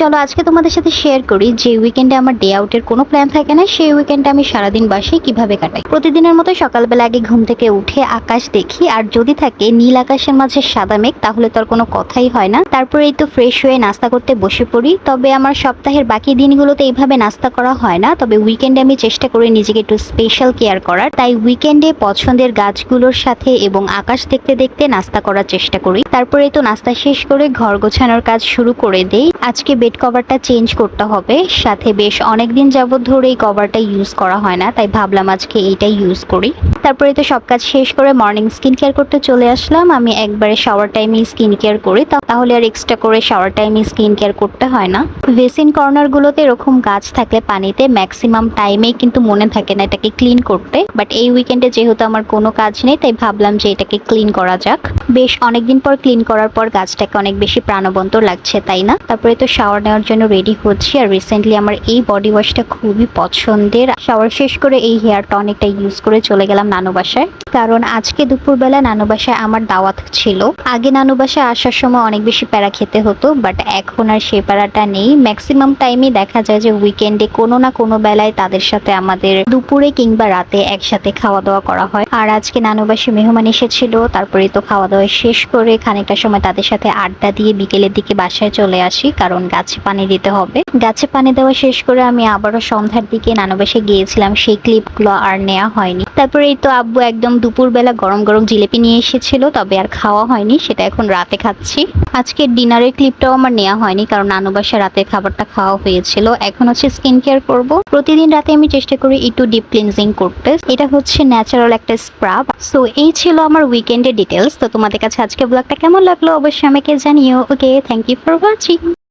চলো আজকে তোমাদের সাথে শেয়ার করি যে উইকেন্ডে আমার ডে আউটের কোনো প্ল্যান থাকে না, সেই উইকেন্ডে আমি সারাদিন বাসায় কিভাবে কাটাই। প্রতিদিনের মতো সকালবেলা আগে ঘুম থেকে উঠে আকাশ দেখি, আর যদি থাকে নীল আকাশের মাঝে সাদা মেঘ তাহলে তো আর কোনো কথাই হয় না। তারপরে এই তো ফ্রেশ হয়ে নাস্তা করতে বসে পড়ি। তবে আমার সপ্তাহের বাকি দিনগুলোতে এইভাবে নাস্তা করা হয় না, তবে উইকেন্ডে আমি চেষ্টা করি নিজেকে একটু স্পেশাল কেয়ার করার। তাই উইকেন্ডে পছন্দের গাছগুলোর সাথে এবং আকাশ দেখতে দেখতে নাস্তা করার চেষ্টা করি। তারপরে তো নাস্তা শেষ করে ঘর গোছানোর কাজ শুরু করে দেই। আজকে বেড কভারটা চেঞ্জ করতে হবে, সাথে বেশ অনেকদিন যাবত ধরে এই কভারটা ইউজ করা হয় না, তাই ভাবলাম আজকে এইটাই ইউজ করি। তারপরে তো সব কাজ শেষ করে মর্নিং স্কিন কেয়ার করতে চলে আসলাম। আমি একবারে শাওয়ার টাইমে স্কিন কেয়ার করি, তাহলে আর এক্সট্রা করে শাওয়ার টাইমে স্কিন কেয়ার করতে হয় না। বেসিন কর্নারগুলোতে এরকম গাছ থাকলে পানিতে ম্যাক্সিমাম টাইমেই কিন্তু মনে থাকে না এটাকে ক্লিন করতে, বাট এই উইকেন্ডে যেহেতু আমার কোনো কাজ নেই তাই ভাবলাম যে এটাকে ক্লিন করা যাক। বেশ অনেকদিন পর ক্লিন করার পর গাছটাকে অনেক বেশি প্রাণবন্ত লাগছে, তাই না? তারপরে তো শাওয়ার নেওয়ার জন্য রেডি হচ্ছি। আর রিসেন্টলি আমার এই বডি ওয়াশটা খুবই পছন্দের। শাওয়ার শেষ করে এই হেয়ার টনিকটা ইউজ করে চলে গেলাম নানু বাসায়, কারণ আজকে দুপুরবেলা নানু বাসায় আমার দাওয়াত ছিল। আগে নানু বাসায় আসার সময় অনেক বেশি প্যারা খেতে হতো, বাট এখন আর সেই প্যারাটা নেই। ম্যাক্সিমাম টাইমে দেখা যায় যে উইকেন্ডে কোনো না কোনো বেলায় তাদের সাথে আমাদের দুপুরে কিংবা রাতে একসাথে খাওয়া দাওয়া করা হয়। আর আজকে নানু বাসায় মেহমান এসেছিল, তারপরে তো খাওয়া দাওয়া শেষ করে খানিকটা সময় তাদের সাথে আড্ডা দিয়ে বিকেলের দিকে বাসায় চলে আসি, কারণ গাছে পানি দিতে হবে। গাছে পানি দেওয়া শেষ করে আমি আবারও সন্ধ্যার দিকে নানু বাসায় গিয়েছিলাম, সেই ক্লিপগুলো আর নেওয়া হয়নি। তারপরে এই তো আব্বু একদম দুপুরবেলা গরম গরম জিলেপি নিয়ে এসেছিল, তবে আর খাওয়া হয়নি, সেটা এখন রাতে খাচ্ছি। আজকে ডিনারের ক্লিপটাও আমার নেওয়া হয়নি, কারণ নানু বাসায় রাতের খাবারটা খাওয়া হয়েছিল। এখন হচ্ছে স্কিন কেয়ার করব। প্রতিদিন রাতে আমি চেষ্টা করি একটু ডিপ ক্লিনজিং করতে। এটা হচ্ছে ন্যাচারাল একটা স্ক্রাব। সো এই ছিল আমার উইকেন্ডের ডিটেলস। তো তোমাদের কাছে আজকে ব্লগটা কেমন লাগলো অবশ্যই আমাকে জানিও। ওকে, থ্যাংক ইউ ফর ওয়াচিং।